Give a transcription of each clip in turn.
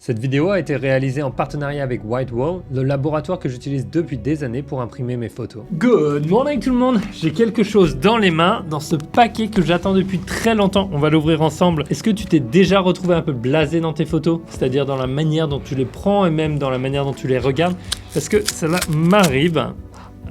Cette vidéo a été réalisée en partenariat avec Whitewall, le laboratoire que j'utilise depuis des années pour imprimer mes photos. Good morning tout le monde. J'ai quelque chose dans les mains, dans ce paquet que j'attends depuis très longtemps. On va l'ouvrir ensemble. Est-ce que tu t'es déjà retrouvé un peu blasé dans tes photos? C'est-à-dire dans la manière dont tu les prends et même dans la manière dont tu les regardes? Parce que cela m'arrive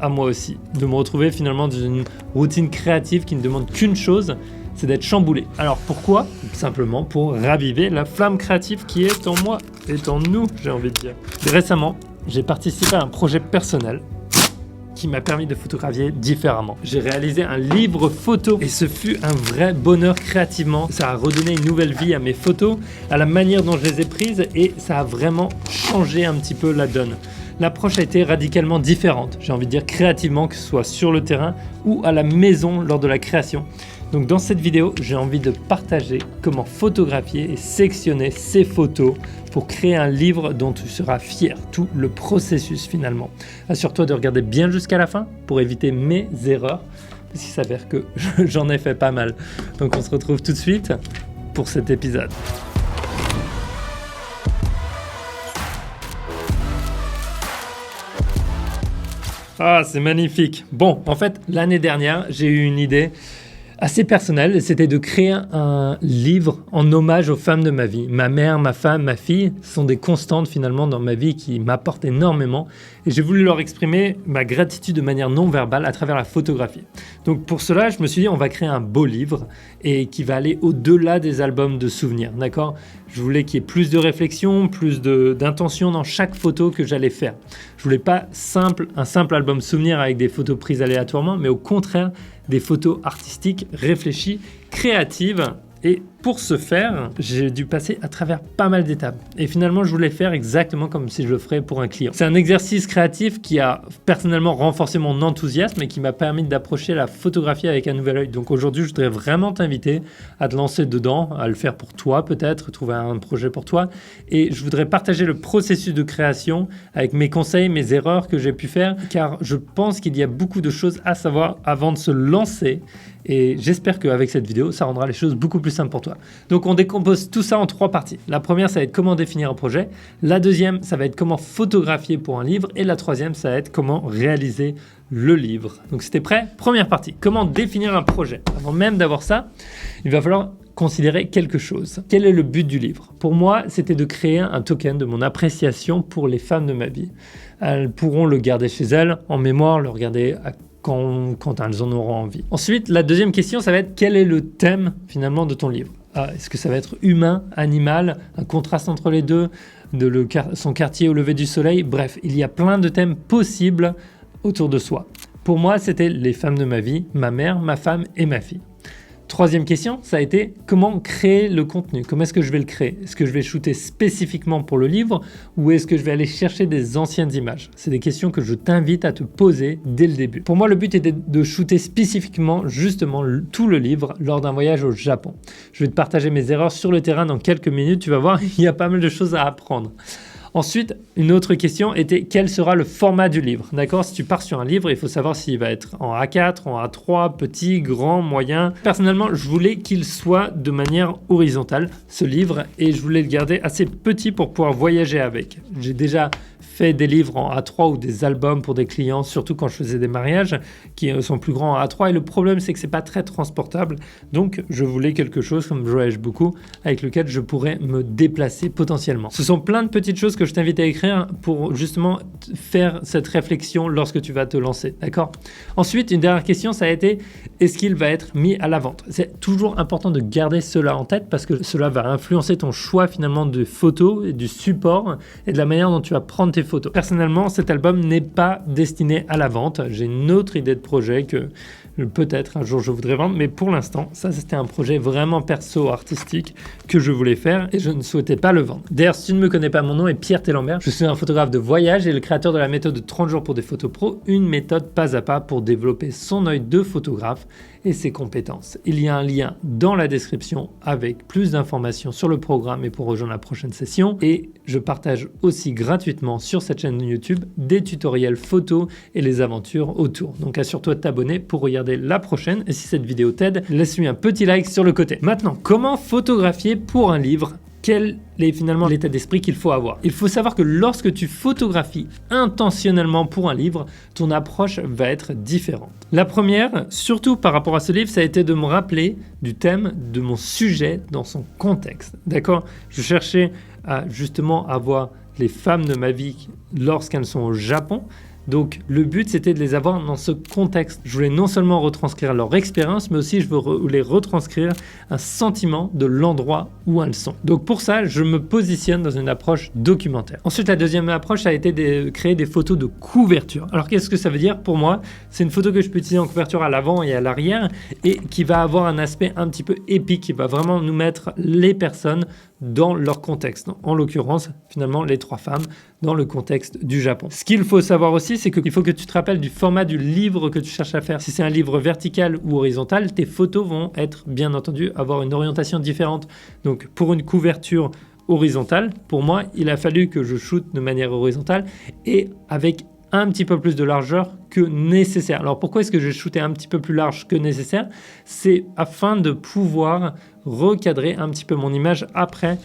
à moi aussi, de me retrouver finalement dans une routine créative qui ne demande qu'une chose, c'est d'être chamboulé. Alors pourquoi? Simplement pour raviver la flamme créative qui est en moi, est en nous, j'ai envie de dire. Récemment, j'ai participé à un projet personnel qui m'a permis de photographier différemment. J'ai réalisé un livre photo et ce fut un vrai bonheur créativement. Ça a redonné une nouvelle vie à mes photos, à la manière dont je les ai prises et ça a vraiment changé un petit peu la donne. L'approche a été radicalement différente, j'ai envie de dire créativement, que ce soit sur le terrain ou à la maison lors de la création. Donc dans cette vidéo, j'ai envie de partager comment photographier et sélectionner ces photos pour créer un livre dont tu seras fier, tout le processus finalement. Assure-toi de regarder bien jusqu'à la fin pour éviter mes erreurs, parce qu'il s'avère que j'en ai fait pas mal. Donc on se retrouve tout de suite pour cet épisode. Ah, c'est magnifique. Bon, en fait, l'année dernière, j'ai eu une idée assez personnelle, c'était de créer un livre en hommage aux femmes de ma vie. Ma mère, ma femme, ma fille sont des constantes finalement dans ma vie qui m'apportent énormément et j'ai voulu leur exprimer ma gratitude de manière non verbale à travers la photographie. Donc pour cela, je me suis dit on va créer un beau livre et qui va aller au-delà des albums de souvenirs, d'accord? Je voulais qu'il y ait plus de réflexion, plus d'intention dans chaque photo que j'allais faire. Je voulais pas un simple album souvenir avec des photos prises aléatoirement, mais au contraire, des photos artistiques, réfléchies, créatives. Et pour ce faire, j'ai dû passer à travers pas mal d'étapes. Et finalement, je voulais faire exactement comme si je le ferais pour un client. C'est un exercice créatif qui a personnellement renforcé mon enthousiasme et qui m'a permis d'approcher la photographie avec un nouvel œil. Donc aujourd'hui, je voudrais vraiment t'inviter à te lancer dedans, à le faire pour toi peut-être, trouver un projet pour toi. Et je voudrais partager le processus de création avec mes conseils, mes erreurs que j'ai pu faire, car je pense qu'il y a beaucoup de choses à savoir avant de se lancer. Et j'espère qu'avec cette vidéo, ça rendra les choses beaucoup plus simples pour toi. Donc on décompose tout ça en 3 parties. La première, ça va être comment définir un projet. La deuxième, ça va être comment photographier pour un livre. Et la troisième, ça va être comment réaliser le livre. Donc si t'es prêt, première partie, comment définir un projet. Avant même d'avoir ça, il va falloir considérer quelque chose. Quel est le but du livre? Pour moi, c'était de créer un token de mon appréciation pour les femmes de ma vie. Elles pourront le garder chez elles, en mémoire, le regarder quand elles en auront envie. Ensuite, la deuxième question, ça va être quel est le thème finalement de ton livre? Est-ce que ça va être humain, animal, un contraste entre les deux, son quartier au lever du soleil? Bref, il y a plein de thèmes possibles autour de soi. Pour moi, c'était les femmes de ma vie, ma mère, ma femme et ma fille. Troisième question, ça a été comment créer le contenu? Comment est-ce que je vais le créer? Est-ce que je vais shooter spécifiquement pour le livre ou est-ce que je vais aller chercher des anciennes images? C'est des questions que je t'invite à te poser dès le début. Pour moi, le but était de shooter spécifiquement justement tout le livre lors d'un voyage au Japon. Je vais te partager mes erreurs sur le terrain dans quelques minutes. Tu vas voir, il y a pas mal de choses à apprendre. Ensuite, une autre question était quel sera le format du livre? D'accord? Si tu pars sur un livre, il faut savoir s'il va être en A4, en A3, petit, grand, moyen. Personnellement, je voulais qu'il soit de manière horizontale, ce livre, et je voulais le garder assez petit pour pouvoir voyager avec. J'ai déjà fait des livres en A3 ou des albums pour des clients, surtout quand je faisais des mariages qui sont plus grands en A3 et le problème c'est que c'est pas très transportable, donc je voulais quelque chose, comme je voyage beaucoup, avec lequel je pourrais me déplacer potentiellement. Ce sont plein de petites choses que je t'invite à écrire pour justement faire cette réflexion lorsque tu vas te lancer, d'accord? Ensuite, une dernière question, ça a été est-ce qu'il va être mis à la vente? C'est toujours important de garder cela en tête parce que cela va influencer ton choix finalement de photos et du support et de la manière dont tu vas prendre tes photos. Personnellement, cet album n'est pas destiné à la vente. J'ai une autre idée de projet que peut-être un jour je voudrais vendre, mais pour l'instant, ça c'était un projet vraiment perso artistique que je voulais faire et je ne souhaitais pas le vendre. D'ailleurs, si tu ne me connais pas, mon nom est Pierre Tellambert. Je suis un photographe de voyage et le créateur de la méthode de 30 jours pour des photos pro, une méthode pas à pas pour développer son œil de photographe et ses compétences. Il y a un lien dans la description avec plus d'informations sur le programme et pour rejoindre la prochaine session. Et je partage aussi gratuitement sur cette chaîne YouTube des tutoriels photos et les aventures autour. Donc assure-toi de t'abonner pour regarder la prochaine. Et si cette vidéo t'aide, laisse-lui un petit like sur le côté. Maintenant, comment photographier pour un livre quel est finalement l'état d'esprit qu'il faut avoir. Il faut savoir que lorsque tu photographies intentionnellement pour un livre, ton approche va être différente. La première, surtout par rapport à ce livre, ça a été de me rappeler du thème de mon sujet dans son contexte. D'accord ? Je cherchais à justement avoir les femmes de ma vie lorsqu'elles sont au Japon. Donc le but c'était de les avoir dans ce contexte. Je voulais non seulement retranscrire leur expérience, mais aussi je voulais retranscrire un sentiment de l'endroit où elles sont. Donc pour ça, je me positionne dans une approche documentaire. Ensuite, la deuxième approche a été de créer des photos de couverture. Alors qu'est-ce que ça veut dire pour moi ? C'est une photo que je peux utiliser en couverture à l'avant et à l'arrière et qui va avoir un aspect un petit peu épique, qui va vraiment nous mettre les personnes dans leur contexte. En l'occurrence, finalement, les 3 femmes dans le contexte du Japon. Ce qu'il faut savoir aussi, c'est qu'il faut que tu te rappelles du format du livre que tu cherches à faire. Si c'est un livre vertical ou horizontal, tes photos vont être, bien entendu, avoir une orientation différente. Donc, pour une couverture horizontale, pour moi, il a fallu que je shoote de manière horizontale et avec un petit peu plus de largeur que nécessaire. Alors pourquoi est-ce que j'ai shooté un petit peu plus large que nécessaire ? C'est afin de pouvoir recadrer un petit peu mon image après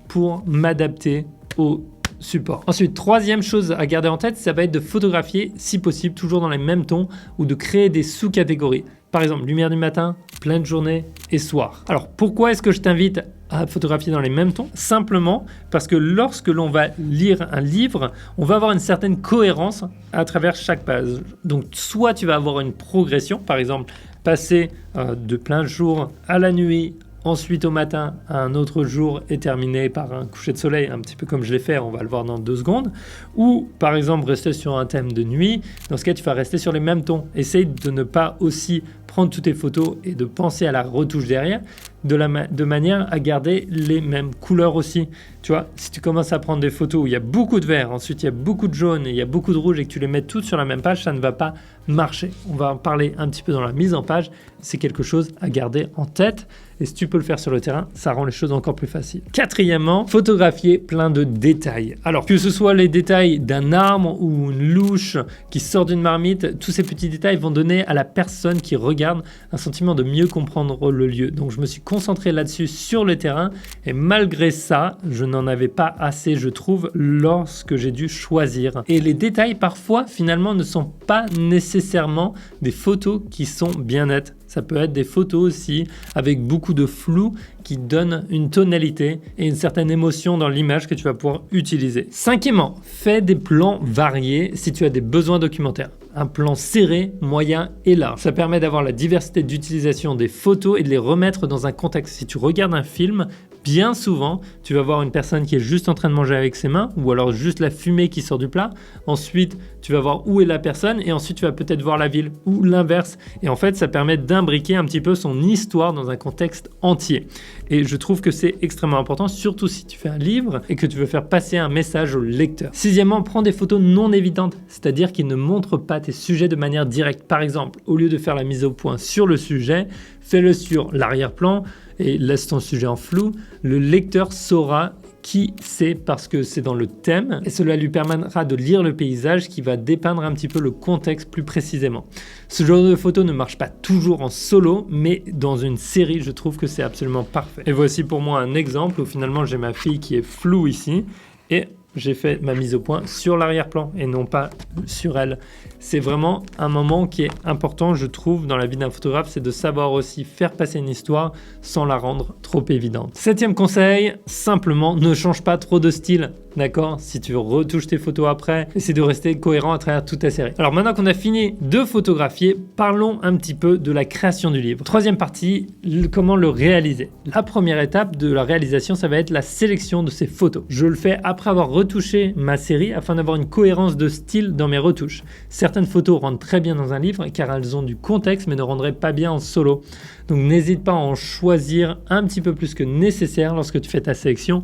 pour m'adapter au support. Ensuite, troisième chose à garder en tête, ça va être de photographier, si possible, toujours dans les mêmes tons ou de créer des sous-catégories. Par exemple, lumière du matin, pleine journée et soir. Alors pourquoi est-ce que je t'invite à photographier dans les mêmes tons ? Simplement parce que lorsque l'on va lire un livre, on va avoir une certaine cohérence à travers chaque page. Donc soit tu vas avoir une progression, par exemple passer de plein jour à la nuit, ensuite au matin à un autre jour et terminer par un coucher de soleil, un petit peu comme je l'ai fait, on va le voir dans 2 secondes, ou par exemple rester sur un thème de nuit. Dans ce cas, tu vas rester sur les mêmes tons. Essaye de ne pas aussi prendre toutes tes photos et de penser à la retouche derrière de manière à garder les mêmes couleurs aussi. Tu vois, si tu commences à prendre des photos où il y a beaucoup de vert, ensuite il y a beaucoup de jaune et il y a beaucoup de rouge et que tu les mets toutes sur la même page, ça ne va pas marcher. On va en parler un petit peu dans la mise en page. C'est quelque chose à garder en tête. Et si tu peux le faire sur le terrain, ça rend les choses encore plus faciles. Quatrièmement, photographier plein de détails. Alors que ce soit les détails d'un arbre ou une louche qui sort d'une marmite, tous ces petits détails vont donner à la personne qui regarde un sentiment de mieux comprendre le lieu. Donc je me suis concentré là-dessus sur le terrain et malgré ça, je n'en avais pas assez, je trouve, lorsque j'ai dû choisir. Et les détails parfois finalement ne sont pas nécessairement des photos qui sont bien nettes. Ça peut être des photos aussi avec beaucoup de flou qui donnent une tonalité et une certaine émotion dans l'image que tu vas pouvoir utiliser. Cinquièmement, fais des plans variés si tu as des besoins documentaires. Un plan serré, moyen et large. Ça permet d'avoir la diversité d'utilisation des photos et de les remettre dans un contexte. Si tu regardes un film, bien souvent, tu vas voir une personne qui est juste en train de manger avec ses mains ou alors juste la fumée qui sort du plat. Ensuite, tu vas voir où est la personne et ensuite, tu vas peut-être voir la ville ou l'inverse. Et en fait, ça permet d'imbriquer un petit peu son histoire dans un contexte entier. Et je trouve que c'est extrêmement important, surtout si tu fais un livre et que tu veux faire passer un message au lecteur. Sixièmement, prends des photos non évidentes, c'est-à-dire qui ne montrent pas tes sujets de manière directe. Par exemple, au lieu de faire la mise au point sur le sujet, fais-le sur l'arrière-plan et laisse ton sujet en flou. Le lecteur saura qui c'est parce que c'est dans le thème et cela lui permettra de lire le paysage qui va dépeindre un petit peu le contexte plus précisément. Ce genre de photo ne marche pas toujours en solo, mais dans une série, je trouve que c'est absolument parfait. Et voici pour moi un exemple où finalement j'ai ma fille qui est floue ici et j'ai fait ma mise au point sur l'arrière-plan et non pas sur elle. C'est vraiment un moment qui est important, je trouve, dans la vie d'un photographe, c'est de savoir aussi faire passer une histoire sans la rendre trop évidente. Septième conseil, simplement ne change pas trop de style. D'accord ? Si tu retouches tes photos après, essaie de rester cohérent à travers toute ta série. Alors maintenant qu'on a fini de photographier, parlons un petit peu de la création du livre. Troisième partie, comment le réaliser. La première étape de la réalisation, ça va être la sélection de ces photos. Je le fais après avoir retouché ma série afin d'avoir une cohérence de style dans mes retouches. Certaines photos rentrent très bien dans un livre car elles ont du contexte mais ne rendraient pas bien en solo. Donc n'hésite pas à en choisir un petit peu plus que nécessaire lorsque tu fais ta sélection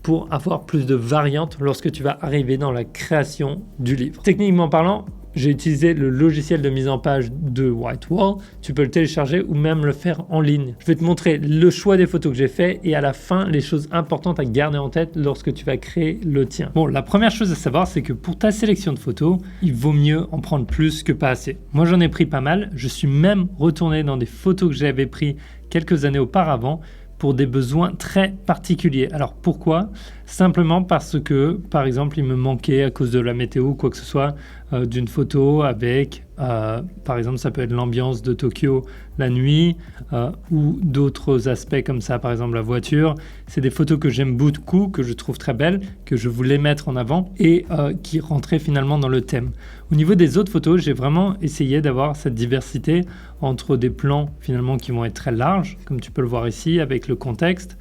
pour avoir plus de variantes lorsque tu vas arriver dans la création du livre. Techniquement parlant, j'ai utilisé le logiciel de mise en page de Whitewall. Tu peux le télécharger ou même le faire en ligne. Je vais te montrer le choix des photos que j'ai fait et à la fin, les choses importantes à garder en tête lorsque tu vas créer le tien. Bon, la première chose à savoir, c'est que pour ta sélection de photos, il vaut mieux en prendre plus que pas assez. Moi, j'en ai pris pas mal. Je suis même retourné dans des photos que j'avais prises quelques années auparavant pour des besoins très particuliers. Alors pourquoi ? Simplement parce que, par exemple, il me manquait à cause de la météo ou quoi que ce soit, d'une photo avec, par exemple, ça peut être l'ambiance de Tokyo la nuit ou d'autres aspects comme ça, par exemple la voiture. C'est des photos que j'aime beaucoup, que je trouve très belles, que je voulais mettre en avant et qui rentraient finalement dans le thème. Au niveau des autres photos, j'ai vraiment essayé d'avoir cette diversité entre des plans finalement qui vont être très larges, comme tu peux le voir ici avec le contexte.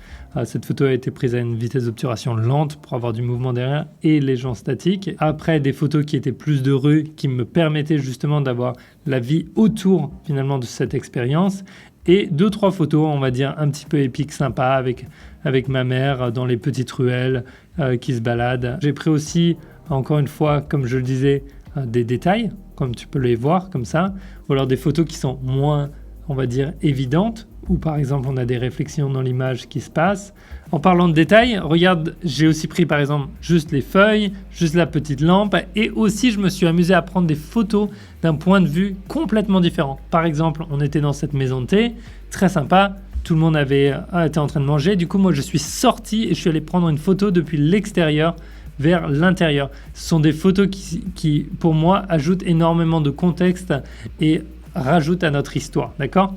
Cette photo a été prise à une vitesse d'obturation lente pour avoir du mouvement derrière et les gens statiques. Après, des photos qui étaient plus de rue, qui me permettaient justement d'avoir la vie autour finalement de cette expérience. Et 2-3 photos, on va dire, un petit peu épiques, sympas, avec ma mère dans les petites ruelles qui se baladent. J'ai pris aussi, encore une fois, comme je le disais, des détails, comme tu peux les voir, comme ça. Ou alors des photos qui sont moins, on va dire, évidentes, où par exemple on a des réflexions dans l'image qui se passent. En parlant de détails, regarde, j'ai aussi pris par exemple juste les feuilles, juste la petite lampe, et aussi je me suis amusé à prendre des photos d'un point de vue complètement différent. Par exemple, on était dans cette maison de thé, très sympa, tout le monde avait été en train de manger, du coup moi je suis sorti et je suis allé prendre une photo depuis l'extérieur vers l'intérieur. Ce sont des photos qui pour moi ajoutent énormément de contexte et rajoutent à notre histoire, d'accord ?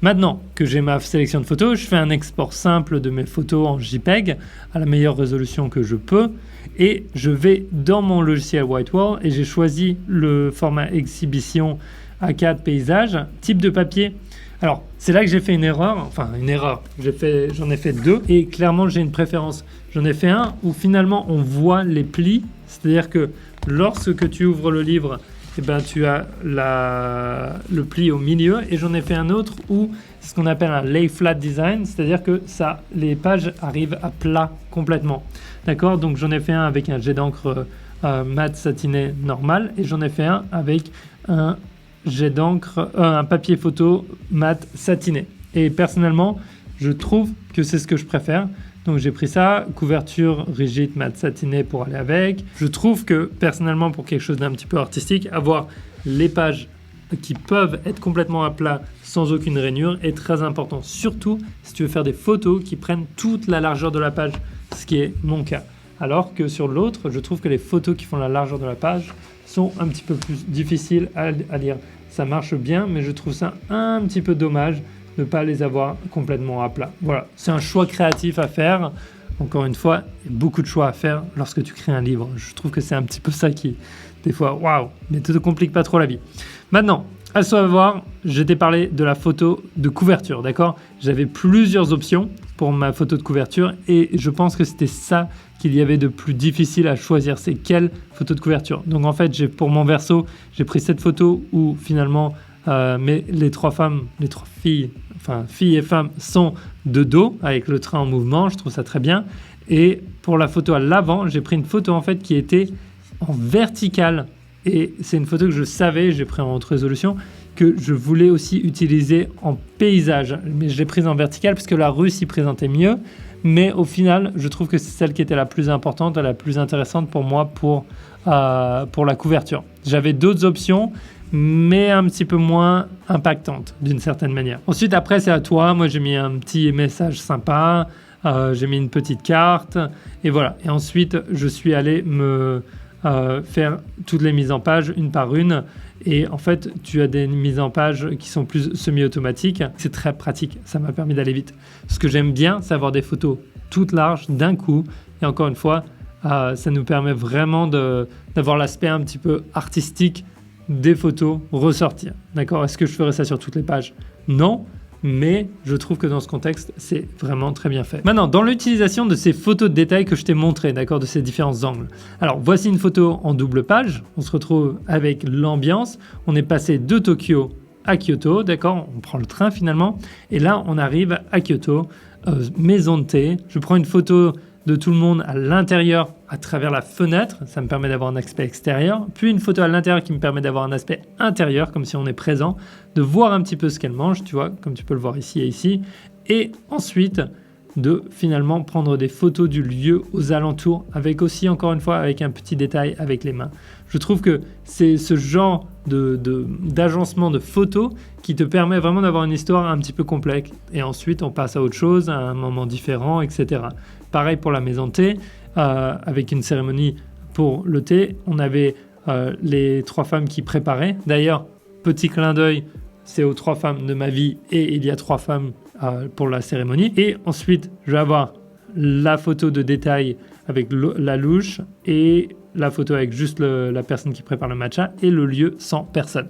Maintenant que j'ai ma sélection de photos, je fais un export simple de mes photos en JPEG à la meilleure résolution que je peux et je vais dans mon logiciel Whitewall et j'ai choisi le format exhibition A4 paysage, type de papier. Alors, c'est là que j'ai fait une erreur, j'en ai fait 2 et clairement j'ai une préférence. J'en ai fait un où finalement on voit les plis, c'est-à-dire que lorsque tu ouvres le livre, eh ben, tu as le pli au milieu et j'en ai fait un autre où c'est ce qu'on appelle un lay flat design, c'est-à-dire que les pages arrivent à plat complètement. D'accord ? Donc j'en ai fait un avec un jet d'encre mat satiné normal et j'en ai fait un avec un jet d'encre, un papier photo mat satiné. Et personnellement, je trouve que c'est ce que je préfère. Donc j'ai pris ça, couverture rigide mat satiné pour aller avec. Je trouve que personnellement pour quelque chose d'un petit peu artistique, avoir les pages qui peuvent être complètement à plat sans aucune rainure est très important. Surtout si tu veux faire des photos qui prennent toute la largeur de la page, ce qui est mon cas. Alors que sur l'autre, je trouve que les photos qui font la largeur de la page sont un petit peu plus difficiles à lire. Ça marche bien, mais je trouve ça un petit peu dommage de ne pas les avoir complètement à plat. Voilà, c'est un choix créatif à faire. Encore une fois, il y a beaucoup de choix à faire lorsque tu crées un livre. Je trouve que c'est un petit peu ça qui, des fois, waouh, mais ne te complique pas trop la vie. Maintenant, à savoir, je t'ai parlé de la photo de couverture, d'accord ? J'avais plusieurs options pour ma photo de couverture et je pense que c'était ça qu'il y avait de plus difficile à choisir. C'est quelle photo de couverture ? Donc en fait, pour mon verso, j'ai pris cette photo où finalement les trois filles et femmes sont de dos avec le train en mouvement. Je trouve ça très bien. Et pour la photo à l'avant, j'ai pris une photo en fait qui était en verticale. Et c'est une photo que je savais, j'ai pris en haute résolution, que je voulais aussi utiliser en paysage. Mais je l'ai prise en verticale parce que la rue s'y présentait mieux. Mais au final, je trouve que c'est celle qui était la plus importante, la plus intéressante pour moi pour la couverture. J'avais d'autres options, mais un petit peu moins impactantes d'une certaine manière. Ensuite, après, c'est à toi. Moi, j'ai mis un petit message sympa, j'ai mis une petite carte, et voilà. Et ensuite, je suis allé me faire toutes les mises en page une par une. Et en fait, tu as des mises en page qui sont plus semi-automatiques. C'est très pratique, ça m'a permis d'aller vite. Ce que j'aime bien, c'est avoir des photos toutes larges d'un coup. Et encore une fois, ça nous permet vraiment d'avoir l'aspect un petit peu artistique des photos ressortir. D'accord ? Est-ce que je ferais ça sur toutes les pages ? Non, mais je trouve que dans ce contexte, c'est vraiment très bien fait. Maintenant, dans l'utilisation de ces photos de détail que je t'ai montrées, d'accord, de ces différents angles. Alors, voici une photo en double page. On se retrouve avec l'ambiance. On est passé de Tokyo à Kyoto, d'accord ? On prend le train finalement. Et là, on arrive à Kyoto, maison de thé. Je prends une photo de tout le monde à l'intérieur à travers la fenêtre, ça me permet d'avoir un aspect extérieur, puis une photo à l'intérieur qui me permet d'avoir un aspect intérieur, comme si on est présent, de voir un petit peu ce qu'elle mange, tu vois, comme tu peux le voir ici et ici, et ensuite de finalement prendre des photos du lieu aux alentours, avec aussi, encore une fois, avec un petit détail avec les mains. Je trouve que c'est ce genre d'agencement de photos qui te permet vraiment d'avoir une histoire un petit peu complexe. Et ensuite, on passe à autre chose, à un moment différent, etc. Pareil pour la maison de thé, avec une cérémonie pour le thé. On avait les 3 femmes qui préparaient. D'ailleurs, petit clin d'œil, c'est aux 3 femmes de ma vie et il y a 3 femmes pour la cérémonie. Et ensuite, je vais avoir la photo de détail avec la louche et la photo avec juste la personne qui prépare le matcha et le lieu sans personne.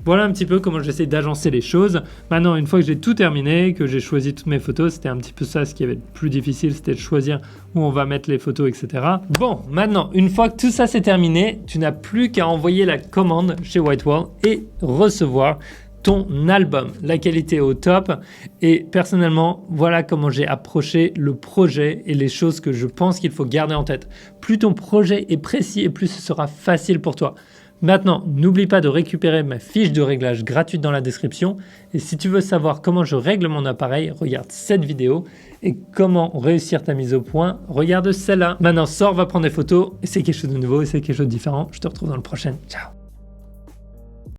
Voilà un petit peu comment j'essaie d'agencer les choses. Maintenant, une fois que j'ai tout terminé, que j'ai choisi toutes mes photos, c'était un petit peu ça ce qui avait le plus difficile, c'était de choisir où on va mettre les photos, etc. Bon, maintenant, une fois que tout ça c'est terminé, tu n'as plus qu'à envoyer la commande chez Whitewall et recevoir ton album. La qualité est au top et personnellement, voilà comment j'ai approché le projet et les choses que je pense qu'il faut garder en tête. Plus ton projet est précis et plus ce sera facile pour toi. Maintenant, n'oublie pas de récupérer ma fiche de réglage gratuite dans la description et si tu veux savoir comment je règle mon appareil, regarde cette vidéo et comment réussir ta mise au point, regarde celle-là. Maintenant, sors, va prendre des photos et c'est quelque chose de nouveau et c'est quelque chose de différent. Je te retrouve dans le prochain. Ciao.